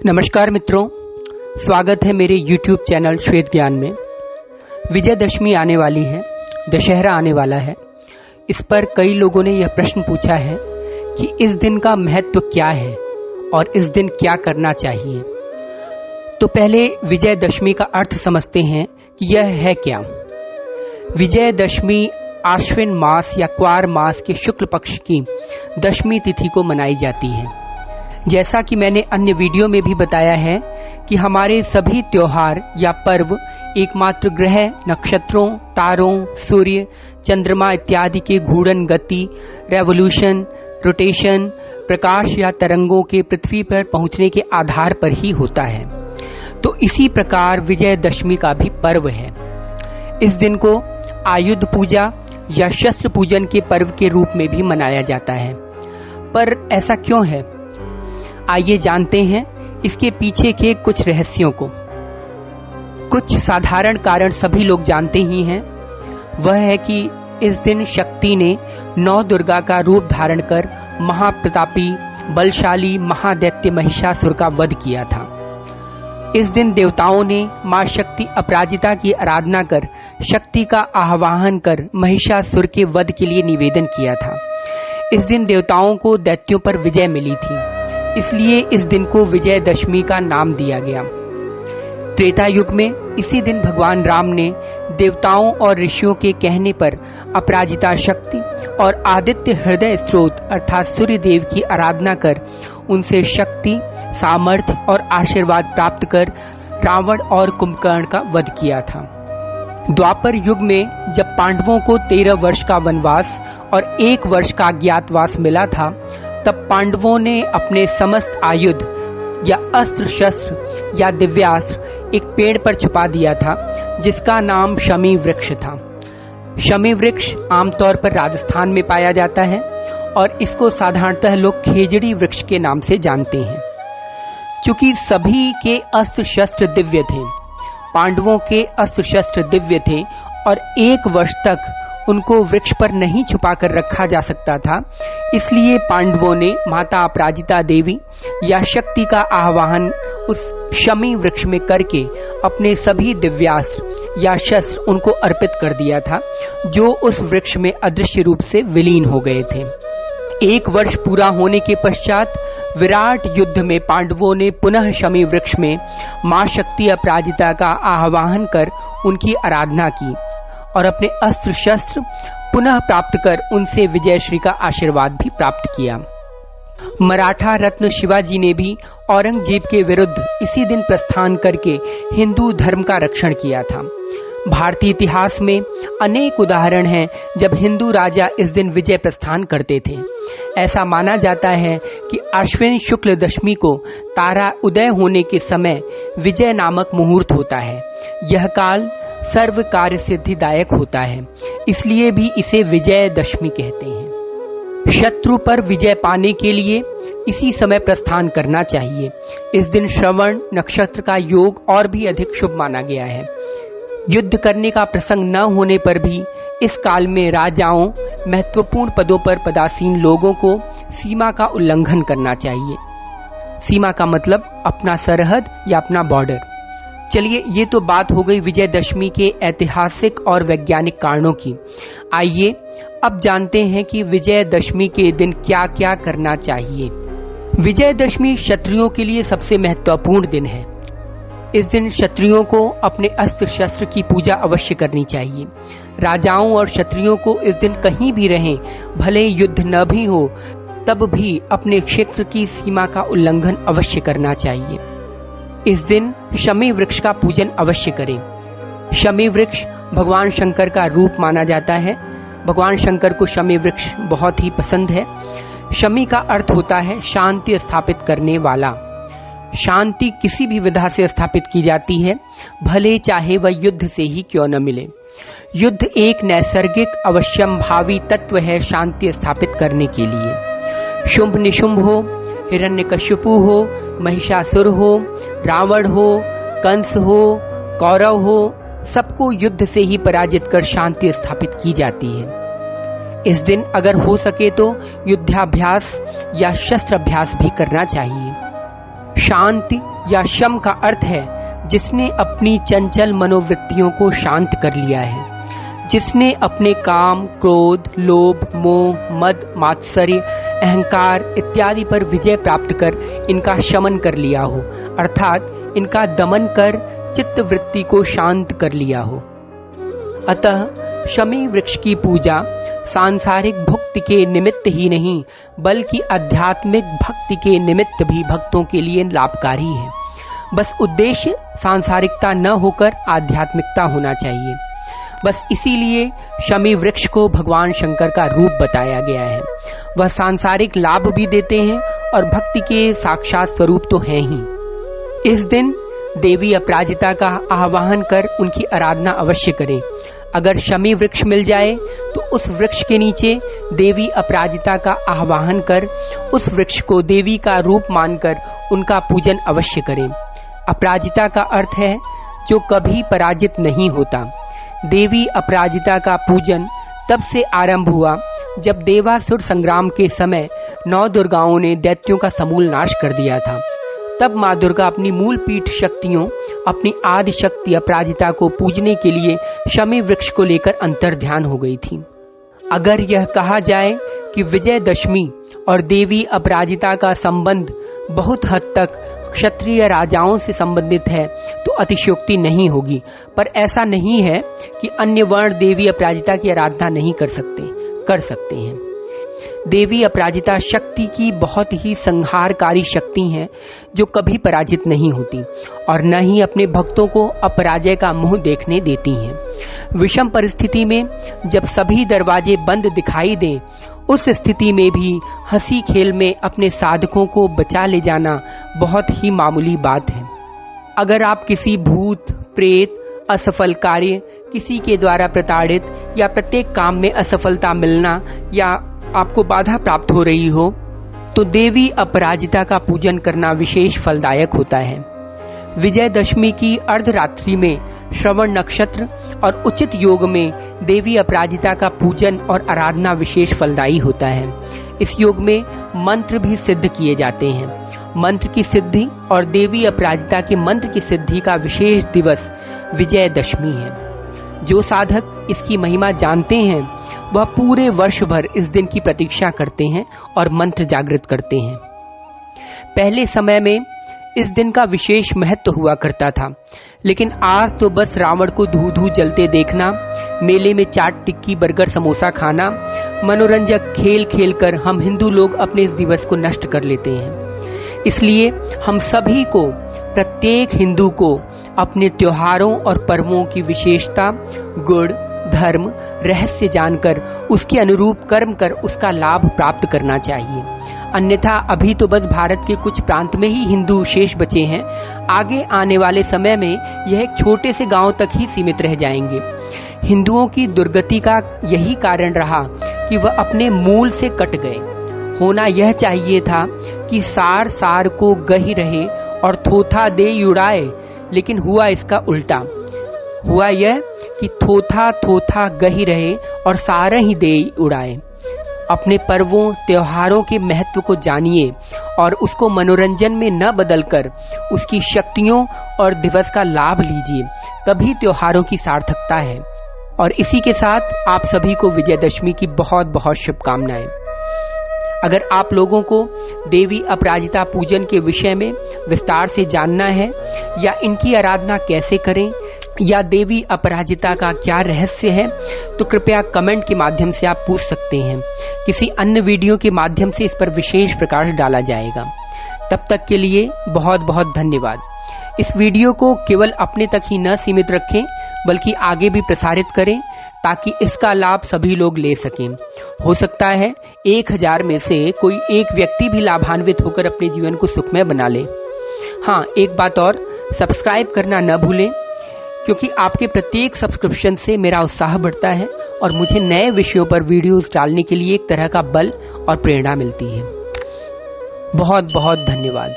नमस्कार मित्रों, स्वागत है मेरे YouTube चैनल श्वेत ज्ञान में। विजयदशमी आने वाली है, दशहरा आने वाला है। इस पर कई लोगों ने यह प्रश्न पूछा है कि इस दिन का महत्व क्या है और इस दिन क्या करना चाहिए। तो पहले विजयदशमी का अर्थ समझते हैं कि यह है क्या। विजयदशमी आश्विन मास या क्वार मास के शुक्ल पक्ष की दशमी तिथि को मनाई जाती है। जैसा कि मैंने अन्य वीडियो में भी बताया है कि हमारे सभी त्योहार या पर्व एकमात्र ग्रह, नक्षत्रों, तारों, सूर्य, चंद्रमा इत्यादि के घूर्णन गति, रेवोल्यूशन, रोटेशन, प्रकाश या तरंगों के पृथ्वी पर पहुंचने के आधार पर ही होता है। तो इसी प्रकार विजयदशमी का भी पर्व है। इस दिन को आयुध पूजा या शस्त्र पूजन के पर्व के रूप में भी मनाया जाता है। पर ऐसा क्यों है, आइए जानते हैं इसके पीछे के कुछ रहस्यों को। कुछ साधारण कारण सभी लोग जानते ही हैं। वह है कि इस दिन शक्ति ने नौ दुर्गा का रूप धारण कर महाप्रतापी बलशाली महादैत्य महिषासुर का वध किया था। इस दिन देवताओं ने मां शक्ति अपराजिता की आराधना कर शक्ति का आह्वान कर महिषासुर के वध के लिए निवेदन किया था। इस दिन देवताओं को दैत्यों पर विजय मिली थी, इसलिए इस दिन को विजयदशमी का नाम दिया गया। त्रेता युग में इसी दिन भगवान राम ने देवताओं और ऋषियों के कहने पर अपराजिता शक्ति और आदित्य हृदय स्रोत अर्थात सूर्य देव की आराधना कर उनसे शक्ति, सामर्थ्य और आशीर्वाद प्राप्त कर रावण और कुंभकर्ण का वध किया था। द्वापर युग में जब पांडवों को 13 वर्ष का वनवास और 1 वर्ष का अज्ञातवास मिला था, तब पांडवों ने अपने समस्त आयुध या अस्त्र शस्त्र या दिव्यास्त्र एक पेड़ पर छुपा दिया था, जिसका नाम शमी वृक्ष था। शमी वृक्ष आमतौर पर राजस्थान में पाया जाता है और इसको साधारणतः लोग खेजड़ी वृक्ष के नाम से जानते हैं। चूंकि सभी के अस्त्र शस्त्र दिव्य थे, पांडवों के अस्त्र शस्त्र दिव्य थे और 1 वर्ष तक उनको वृक्ष पर नहीं छुपा कर रखा जा सकता था, इसलिए पांडवों ने माता अपराजिता देवी या शक्ति का आह्वान उस शमी वृक्ष में करके अपने सभी दिव्यास्त्र या शस्त्र उनको अर्पित कर दिया था, जो उस वृक्ष में अदृश्य रूप से विलीन हो गए थे। 1 वर्ष पूरा होने के पश्चात विराट युद्ध में पांडवों ने पुनः शमी वृक्ष में मां शक्ति अपराजिता का आह्वान कर उनकी आराधना की और अपने अस्त्र शस्त्र पुनः प्राप्त कर उनसे विजयश्री का आशीर्वाद भी प्राप्त किया। मराठा रत्न शिवाजी ने भी औरंगजेब के विरुद्ध इसी दिन प्रस्थान करके हिंदू धर्म का रक्षण किया था। भारतीय इतिहास में अनेक उदाहरण हैं जब हिंदू राजा इस दिन विजय प्रस्थान करते थे। ऐसा माना जाता है कि आश्विन शुक्ल दशमी को तारा उदय होने के समय विजय नामक मुहूर्त होता है। यह काल सर्व कार्य सिद्धिदायक होता है, इसलिए भी इसे विजय दशमी कहते हैं। शत्रु पर विजय पाने के लिए इसी समय प्रस्थान करना चाहिए। इस दिन श्रवण नक्षत्र का योग और भी अधिक शुभ माना गया है। युद्ध करने का प्रसंग न होने पर भी इस काल में राजाओं, महत्वपूर्ण पदों पर पदासीन लोगों को सीमा का उल्लंघन करना चाहिए। सीमा का मतलब अपना सरहद या अपना बॉर्डर। चलिए, ये तो बात हो गई विजयदशमी के ऐतिहासिक और वैज्ञानिक कारणों की। आइए अब जानते हैं कि विजयदशमी के दिन क्या क्या करना चाहिए। विजयदशमी क्षत्रियों के लिए सबसे महत्वपूर्ण दिन है। इस दिन क्षत्रियों को अपने अस्त्र शस्त्र की पूजा अवश्य करनी चाहिए। राजाओं और क्षत्रियों को इस दिन कहीं भी रहें, भले युद्ध न भी हो, तब भी अपने क्षेत्र की सीमा का उल्लंघन अवश्य करना चाहिए। इस दिन शमी वृक्ष का पूजन अवश्य करें। शमी वृक्ष भगवान शंकर का रूप माना जाता है। भगवान शंकर को शमी वृक्ष बहुत ही पसंद है। शमी का अर्थ होता है शांति स्थापित करने वाला। शांति किसी भी विधा से स्थापित की जाती है, भले चाहे वह युद्ध से ही क्यों न मिले। युद्ध एक नैसर्गिक अवश्यंभावी तत्व है शांति स्थापित करने के लिए। शुंभ निशुंभ हो, हिरण्यकश्यपु हो, महिषासुर हो, रावण हो, कंस हो, कौरव हो, सबको युद्ध से ही पराजित कर शांति स्थापित की जाती है। इस दिन अगर हो सके तो युद्धाभ्यास या शस्त्राभ्यास भी करना चाहिए। शांति या शम का अर्थ है जिसने अपनी चंचल मनोवृत्तियों को शांत कर लिया है, जिसने अपने काम, क्रोध, लोभ, मोह, मद, मात्सर्य, अहंकार इत्यादि पर विजय प्राप्त कर इनका शमन कर लिया हो, अर्थात इनका दमन कर चित्त वृत्ति को शांत कर लिया हो। अतः शमी वृक्ष की पूजा सांसारिक भुक्ति के निमित्त ही नहीं बल्कि आध्यात्मिक भक्ति के निमित्त भी भक्तों के लिए लाभकारी है। बस उद्देश्य सांसारिकता न होकर आध्यात्मिकता होना चाहिए। बस इसीलिए शमी वृक्ष को भगवान शंकर का रूप बताया गया है। वह सांसारिक लाभ भी देते हैं और भक्ति के साक्षात स्वरूप तो हैं ही। इस दिन देवी अपराजिता का आह्वान कर उनकी आराधना अवश्य करें। अगर शमी वृक्ष मिल जाए तो उस वृक्ष के नीचे देवी अपराजिता का आह्वान कर उस वृक्ष को देवी का रूप मानकर उनका पूजन अवश्य करें। अपराजिता का अर्थ है जो कभी पराजित नहीं होता। देवी अपराजिता का पूजन तब से आरंभ हुआ जब देवासुर संग्राम के समय 9 दुर्गाओं ने दैत्यों का समूल नाश कर दिया था। तब माँ दुर्गा अपनी मूल पीठ शक्तियों, अपनी आदि शक्ति अपराजिता को पूजने के लिए शमी वृक्ष को लेकर अंतर्ध्यान हो गई थी। अगर यह कहा जाए कि विजयदशमी और देवी अपराजिता का संबंध बहुत हद तक क्षत्रिय राजाओं से संबंधित है तो अतिशयोक्ति नहीं होगी, पर ऐसा नहीं है कि अन्य वर्ण देवी अपराजिता की आराधना नहीं कर सकते हैं। देवी अपराजिता शक्ति की बहुत ही संहारकारी शक्ति हैं जो कभी पराजित नहीं होती और न ही अपने भक्तों को अपराजय का मुंह देखने देती हैं। विषम परिस्थिति में जब सभी दरवाजे बंद दिखाई दें, उस स्थिति में भी हंसी खेल में अपने साधकों को बचा ले जाना बहुत ही मामूली बात है। अगर आप किसी भूत, प्रेत, असफल कार्य, किसी के द्वारा प्रताड़ित या प्रत्येक काम में असफलता मिलना या आपको बाधा प्राप्त हो रही हो तो देवी अपराजिता का पूजन करना विशेष फलदायक होता है। विजयदशमी की अर्धरात्रि में श्रवण नक्षत्र और उचित योग में देवी अपराजिता का पूजन और आराधना विशेष फलदायी होता है। इस योग में मंत्र भी सिद्ध किए जाते हैं। मंत्र की सिद्धि और देवी अपराजिता के मंत्र की सिद्धि का विशेष दिवस विजयदशमी है। जो साधक इसकी महिमा जानते हैं वह पूरे वर्ष भर इस दिन की प्रतीक्षा करते हैं और मंत्र जागृत करते हैं। पहले समय में इस दिन का विशेष महत्व हुआ करता था, लेकिन आज तो बस रावण को धू जलते देखना, मेले में चाट, टिक्की, बर्गर, समोसा खाना, मनोरंजक खेल खेलकर हम हिंदू लोग अपने इस दिवस को नष्ट कर लेते हैं। इसलिए हम सभी को, प्रत्येक हिंदू को अपने त्योहारों और पर्वों की विशेषता, गुण, धर्म, रहस्य जानकर उसके अनुरूप कर्म कर उसका लाभ प्राप्त करना चाहिए। अन्यथा अभी तो बस भारत के कुछ प्रांत में ही हिंदू शेष बचे हैं। आगे आने वाले समय में यह एक छोटे से गांव तक ही सीमित रह जाएंगे। हिंदुओं की दुर्गति का यही कारण रहा कि वह अपने मूल से कट गए। होना यह चाहिए था कि सार सार को गही रहे और थोथा दे उड़ाए, लेकिन हुआ इसका उल्टा। हुआ यह कि थोथा थोथा गही रहे और सारे ही दे उड़ाए। अपने पर्वों, त्योहारों के महत्व को जानिए और उसको मनोरंजन में न बदलकर उसकी शक्तियों और दिवस का लाभ लीजिए, तभी त्योहारों की सार्थकता है। और इसी के साथ आप सभी को विजयदशमी की बहुत बहुत शुभकामनाएं। अगर आप लोगों को देवी अपराजिता पूजन के विषय में विस्तार से जानना है या इनकी आराधना कैसे करें या देवी अपराजिता का क्या रहस्य है तो कृपया कमेंट के माध्यम से आप पूछ सकते हैं। किसी अन्य वीडियो के माध्यम से इस पर विशेष प्रकाश डाला जाएगा। तब तक के लिए बहुत बहुत धन्यवाद। इस वीडियो को केवल अपने तक ही न सीमित रखें बल्कि आगे भी प्रसारित करें ताकि इसका लाभ सभी लोग ले सकें। हो सकता है 1000 में से कोई एक व्यक्ति भी लाभान्वित होकर अपने जीवन को सुखमय बना ले। हाँ, एक बात और, सब्सक्राइब करना न भूलें क्योंकि आपके प्रत्येक सब्सक्रिप्शन से मेरा उत्साह बढ़ता है और मुझे नए विषयों पर वीडियोस डालने के लिए एक तरह का बल और प्रेरणा मिलती है। बहुत बहुत धन्यवाद।